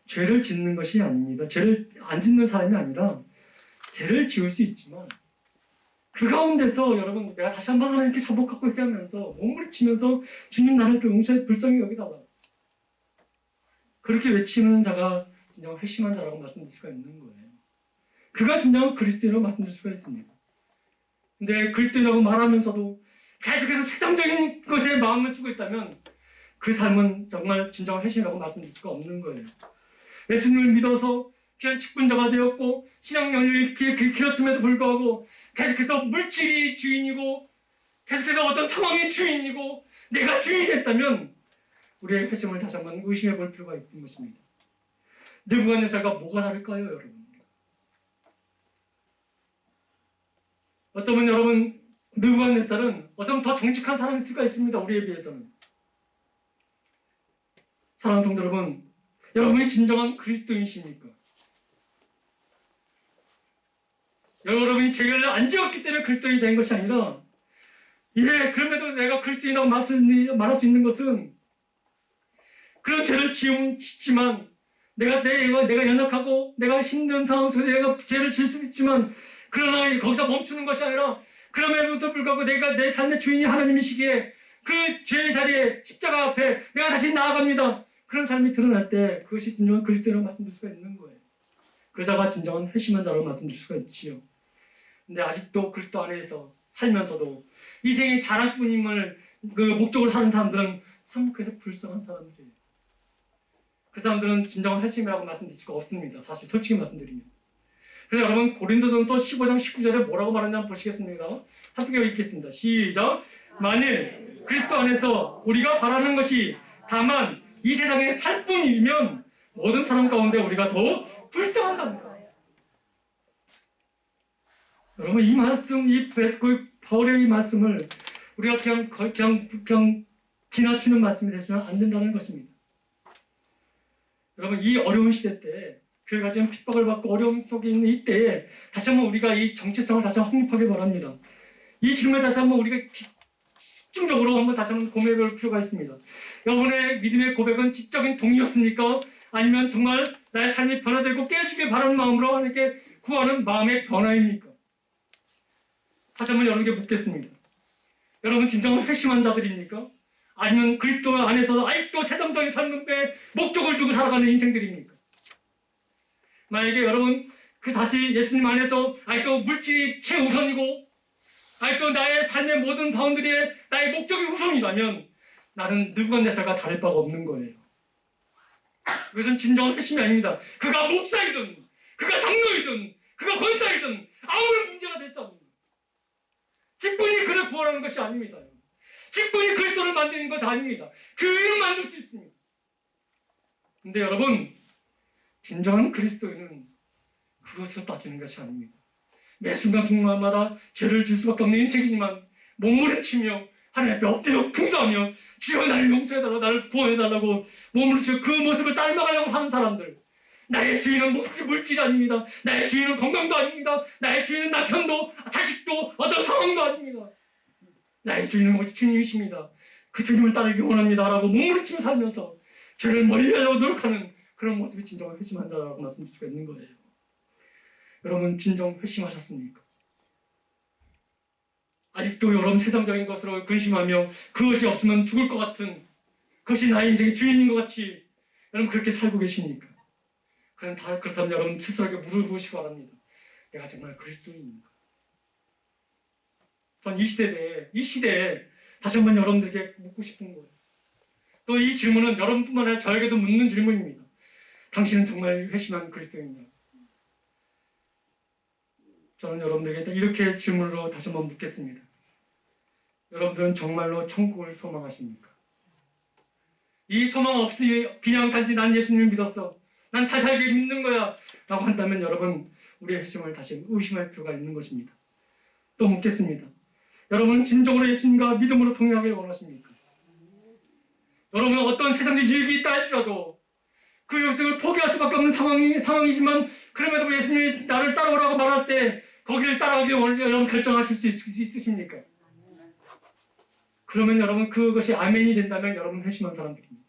죄를 짓는 것이 아닙니다. 죄를 안 짓는 사람이 아니라 죄를 지을 수 있지만 그 가운데서 여러분 내가 다시 한번 하나님께 자복하고 회개하면서 몸부림치면서 주님 나를 또 용서해 불쌍히 여기다가 그렇게 외치는 자가 진정 회심한 자라고 말씀드릴 수가 있는 거예요. 그가 진정한 그리스도인이라고 말씀드릴 수가 있습니다. 근데 그리스도인이라고 말하면서도 계속해서 세상적인 것에 마음을 쓰고 있다면 그 삶은 정말 진정한 회심이라고 말씀드릴 수가 없는 거예요. 예수님을 믿어서 귀한 직분자가 되었고 신앙 연륜이 길었음에도 불구하고 계속해서 물질이 주인이고 계속해서 어떤 상황이 주인이고 내가 주인이 됐다면 우리의 회심을 다시 한번 의심해 볼 필요가 있는 것입니다. 느부갓네살과 뭐가 다를까요, 여러분? 어쩌면 여러분 느부갓네살은 어쩌면 더 정직한 사람일 수가 있습니다. 우리에 비해서는. 사랑하는 성도 여러분, 여러분이 진정한 그리스도인이십니까? 여러분이 죄를 안 지었기 때문에 그리스도인이 된 것이 아니라 그럼에도 내가 그리스도인이라고 말할 수 있는 것은 그런 죄를 짓지만 내가 연약하고 내가 힘든 상황 속에서 내가 죄를 지을 수도 있지만 그러나 거기서 멈추는 것이 아니라 그럼에도 불구하고 내가 내 삶의 주인이 하나님이시기에 그 죄의 자리에 십자가 앞에 내가 다시 나아갑니다. 그런 삶이 드러날 때 그것이 진정한 그리스도라고 말씀드릴 수가 있는 거예요. 그 자가 진정한 회심한 자라고 말씀드릴 수가 있지요. 근데 아직도 그리스도 안에서 살면서도 인생이 자랑뿐임을 그 목적으로 사는 사람들은 참 그래서 불쌍한 사람들이에요. 그 사람들은 진정한 회심이라고 말씀드릴 수가 없습니다. 사실 솔직히 말씀드리면. 그래서 여러분 고린도전서 15장 19절에 뭐라고 말하는지 한번 보시겠습니다. 함께 읽겠습니다. 시작. 만일 그리스도 안에서 우리가 바라는 것이 다만 이 세상에 살 뿐이면 모든 사람 가운데 우리가 더 불쌍한 자입니다. 여러분 이 말씀, 이 바울의 이 말씀을 우리가 그냥 지나치는 말씀이 되시면 안 된다는 것입니다. 여러분 이 어려운 시대 때 교회가 지금 핍박을 받고 어려움 속에 있는 이때에 다시 한번 우리가 이 정체성을 다시 한번 확립하기 바랍니다. 이 질문에 다시 한번 우리가 집중적으로 한번 다시 한번 고민해 볼 필요가 있습니다. 여러분의 믿음의 고백은 지적인 동의였습니까? 아니면 정말 나의 삶이 변화되고 깨어지길 바라는 마음으로 하나님께 구하는 마음의 변화입니까? 다시 한번 여러분께 묻겠습니다. 여러분 진정한 회심한 자들입니까? 아니면 그리스도 안에서 아직도 세상적인 삶의 목적을 두고 살아가는 인생들입니까? 만약에 여러분 다시 예수님 안에서 아직도 물질이 최우선이고 아직도 나의 삶의 모든 바운드리에 나의 목적이 우선이라면 나는 느부갓네살과 다를 바가 없는 거예요. 그것은 진정한 회심이 아닙니다. 그가 목사이든 그가 장로이든 그가 권사이든 아무런 문제가 됐어. 직분이 그를 구원하는 것이 아닙니다. 직분이 그리스도를 만드는 것이 아닙니다. 그 일을 만들 수 있습니다. 근데 여러분 진정한 그리스도인은 그것을 따지는 것이 아닙니다. 매 순간순간마다 죄를 질 수밖에 없는 인생이지만 몸부림치며 하나님 앞에 엎드려 긍도하며 주여 나를 용서해달라고 나를 구원해달라고 몸부림치며 그 모습을 닮아가려고 사는 사람들, 나의 주인은 물질이 아닙니다. 나의 주인은 건강도 아닙니다. 나의 주인은 남편도 자식도 어떤 상황도 아닙니다. 나의 주인은 오직 주님이십니다. 그 주님을 따르기 원합니다 라고 몸부림치며 살면서 죄를 멀리하려고 노력하는 그런 모습이 진정한 회심한 자라고 말씀드릴 수가 있는 거예요. 여러분 진정 회심하셨습니까? 아직도 여러분 세상적인 것으로 근심하며 그것이 없으면 죽을 것 같은 그것이 나의 인생의 주인인 것 같이 여러분 그렇게 살고 계십니까? 그렇다면 여러분 스스로에게 물어보시기 바랍니다. 내가 정말 그리스도인인가? 또한 이 시대에 다시 한번 여러분들에게 묻고 싶은 거예요. 또 이 질문은 여러분뿐만 아니라 저에게도 묻는 질문입니다. 당신은 정말 회심한 그리스도인가? 저는 여러분들에게 이렇게 질문으로 다시 한번 묻겠습니다. 여러분들은 정말로 천국을 소망하십니까? 이 소망 없이 그냥 단지 난 예수님을 믿었어, 난 잘 살게 믿는 거야 라고 한다면 여러분 우리의 회심을 다시 의심할 필요가 있는 것입니다. 또 묻겠습니다. 여러분은 진정으로 예수님과 믿음으로 동행하길 원하십니까? 여러분은 어떤 세상적 유익이 있다 할지라도 그 영생을 포기할 수밖에 없는 상황이지만 그럼에도 예수님이 나를 따라오라고 말할 때 거기를 따라가길 여러분 결정하실 수 있으십니까? 그러면 여러분 그것이 아멘이 된다면 여러분 회심한 사람들입니다.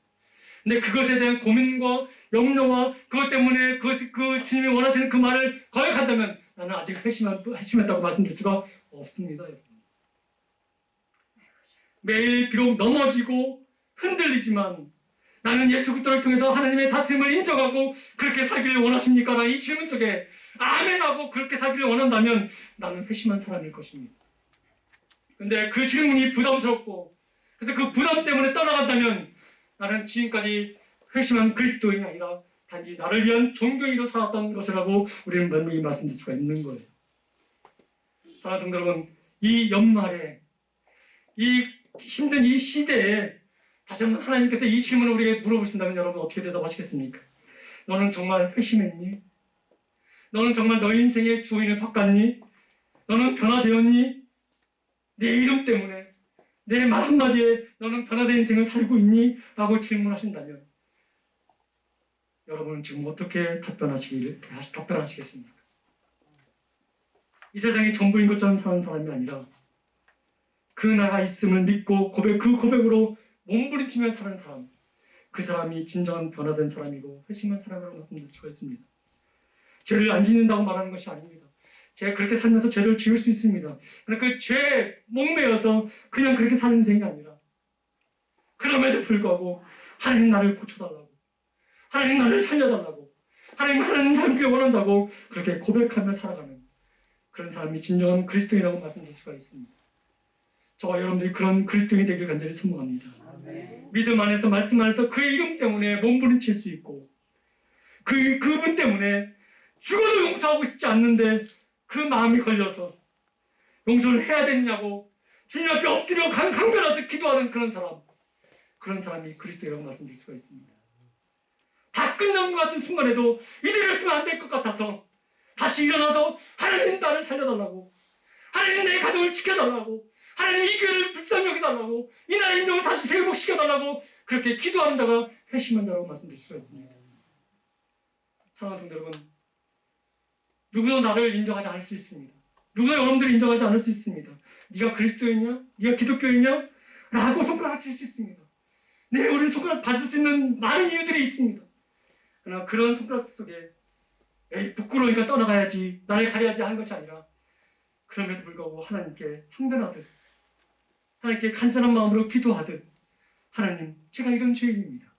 근데 그것에 대한 고민과 염려와 그것 때문에 그 주님이 원하시는 그 말을 거역한다면 나는 아직 회심했다고 말씀드릴 수가 없습니다. 여러분. 매일 비록 넘어지고 흔들리지만 나는 예수 그리스도를 통해서 하나님의 다스림을 인정하고 그렇게 살기를 원하십니까? 라는 이 질문 속에 아멘하고 그렇게 살기를 원한다면 나는 회심한 사람일 것입니다. 근데 그 질문이 부담스럽고 그래서 그 부담 때문에 떠나간다면 나는 지금까지 회심한 그리스도인이 아니라 단지 나를 위한 종교인으로 살았던 것이라고 우리는 분명히 말씀드릴 수가 있는 거예요. 사랑하는 성도 여러분, 이 연말에 이 힘든 이 시대에 다시 한번 하나님께서 이 질문을 우리에게 물어보신다면 여러분 어떻게 대답하시겠습니까? 너는 정말 회심했니? 너는 정말 너 인생의 주인을 바꿨니? 너는 변화되었니? 내 이름 때문에 내 말 한마디에 너는 변화된 인생을 살고 있니? 라고 질문하신다면 여러분은 지금 어떻게 답변하시겠습니까? 이 세상이 전부인 것처럼 사는 사람이 아니라 그 나라 있음을 믿고 그 고백으로 몸부림치며 사는 사람, 그 사람이 진정한 변화된 사람이고 회심한 사람이라고 말씀드릴 수가 있습니다. 죄를 안 짓는다고 말하는 것이 아닙니다. 제가 그렇게 살면서 죄를 지을 수 있습니다. 그러나 그 죄에 목매여서 그냥 그렇게 사는 인생이 아니라 그럼에도 불구하고 하나님 나를 고쳐달라고, 하나님 나를 살려달라고, 하나님 삶길 원한다고 그렇게 고백하며 살아가는 그런 사람이 진정한 그리스도인이라고 말씀드릴 수가 있습니다. 저와 여러분들이 그런 그리스도인이 되길 간절히 소망합니다. 아멘. 믿음 안에서 말씀 안에서 그의 이름 때문에 몸부림칠 수 있고 그분 때문에 죽어도 용서하고 싶지 않는데 그 마음이 걸려서 용서를 해야 되냐고 주님 앞에 엎드려 강변하듯 기도하는 그런 사람이 그리스도라고 말씀드릴 수가 있습니다. 다 끝난 것 같은 순간에도 이대로 있으면 안 될 것 같아서 다시 일어나서 하나님 나를 살려달라고, 하나님 내 가정을 지켜달라고, 하나님 이 교회를 불쌍히 여겨달라고, 이 나라의 인정을 다시 회복시켜달라고 그렇게 기도하는 자가 회심한 자라고 말씀드릴 수가 있습니다. 사랑하는 성도 여러분, 누구도 나를 인정하지 않을 수 있습니다. 누구도 여러분들을 인정하지 않을 수 있습니다. 네가 그리스도이냐? 네가 기독교이냐? 라고 손가락질 수 있습니다. 네, 우리는 손가락 받을 수 있는 많은 이유들이 있습니다. 그러나 그런 손가락 속에 에이 부끄러우니까 떠나가야지, 나를 가려야지 하는 것이 아니라 그럼에도 불구하고 하나님께 항변하듯, 하나님께 간절한 마음으로 기도하듯, 하나님 제가 이런 죄인입니다.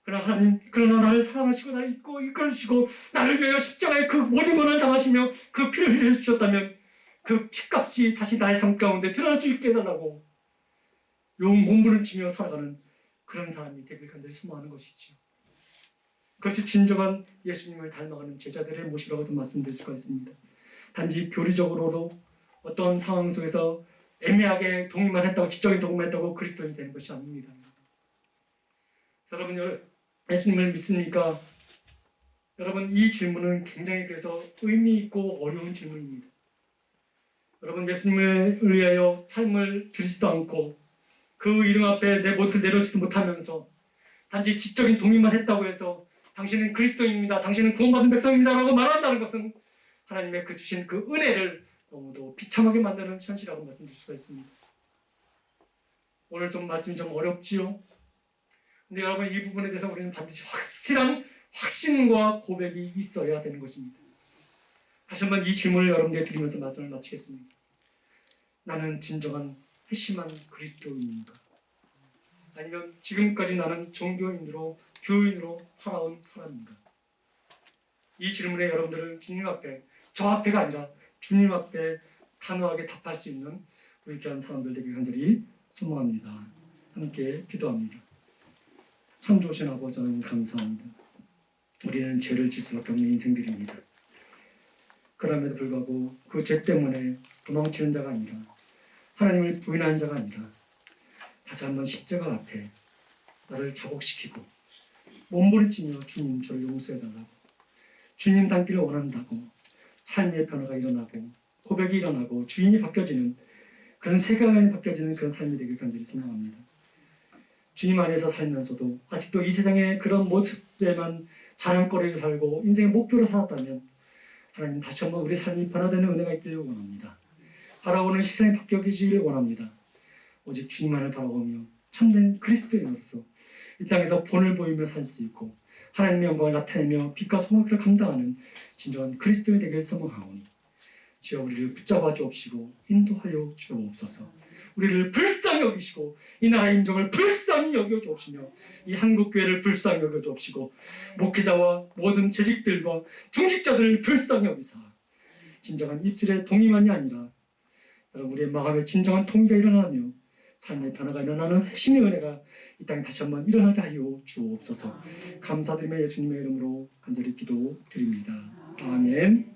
그러나 나를 사랑하시고 나를 이끌어주시고 나를 위하여 십자가에 그 모든 고난을 당하시며 그 피를 흘려주셨다면 그 피값이 다시 나의 삶 가운데 드러날 수 있게 해달라고 몸부림치며 살아가는 그런 사람이 되길 간절히 소망하는 것이지요. 그것이 진정한 예수님을 닮아가는 제자들의 모습이라고 좀 말씀드릴 수가 있습니다. 단지 교리적으로도 어떤 상황 속에서 애매하게 동의만 했다고, 지적인 동의만 했다고 그리스도인이 되는 것이 아닙니다. 여러분, 예수님을 믿습니까? 여러분, 이 질문은 굉장히 그래서 의미 있고 어려운 질문입니다. 여러분, 예수님을 위하여 삶을 드리지도 않고 그 이름 앞에 내 모습을 내려주지도 못하면서 단지 지적인 동의만 했다고 해서 당신은 그리스도입니다, 당신은 구원받은 백성입니다 라고 말한다는 것은 하나님의 그 주신 그 은혜를 너무도 비참하게 만드는 현실이라고 말씀드릴 수가 있습니다. 오늘 좀 말씀이 좀 어렵지요? 근데 여러분, 이 부분에 대해서 우리는 반드시 확실한 확신과 고백이 있어야 되는 것입니다. 다시 한번 이 질문을 여러분에게 드리면서 말씀을 마치겠습니다. 나는 진정한 회심한 그리스도인인가? 아니면 지금까지 나는 종교인으로 교인으로 살아온 사람인가? 이 질문에 여러분들은 주님 앞에, 저 앞에가 아니라 주님 앞에 단호하게 답할 수 있는 우리 귀한 사람들 되길 간절히 소망합니다. 함께 기도합니다. 참 좋으신 아버지 하나님 감사합니다. 우리는 죄를 질 수밖에 없는 인생들입니다. 그럼에도 불구하고 그 죄 때문에 도망치는 자가 아니라 하나님을 부인하는 자가 아니라 다시 한번 십자가 앞에 나를 자복시키고 몸부림치며 주님 저를 용서해달라고, 주님 닮기를 원한다고 삶의 변화가 일어나고 고백이 일어나고 주인이 바뀌어지는 그런 세계관이 바뀌어지는 그런 삶이 되길 간절히 소망합니다. 주님 안에서 살면서도 아직도 이 세상의 그런 모습에만 자랑거리를 살고 인생의 목표로 살았다면 하나님 다시 한번 우리 삶이 변화되는 은혜가 있기를 원합니다. 바라보는 시선이 바뀌어지기를 원합니다. 오직 주님만을 바라보며 참된 그리스도인으로서 이 땅에서 본을 보이며 살 수 있고 하나님의 영광을 나타내며 빛과 소망을 감당하는 진정한 그리스도인이 되길 소망하오니 주여 우리를 붙잡아 주옵시고 인도하여 주옵소서. 우리를 불쌍히 여기시고 이 나라의 임종을 불쌍히 여겨 주옵시며 이 한국교회를 불쌍히 여겨 주옵시고 목회자와 모든 재직들과 중직자들을 불쌍히 여기사 진정한 입술의 동의만이 아니라 우리의 마음에 진정한 통일가 일어나며 삶의 변화가 일어나는 핵심의 은혜가 이 땅에 다시 한번 일어나게 하여 주옵소서. 감사드리며 예수님의 이름으로 간절히 기도드립니다. 아멘.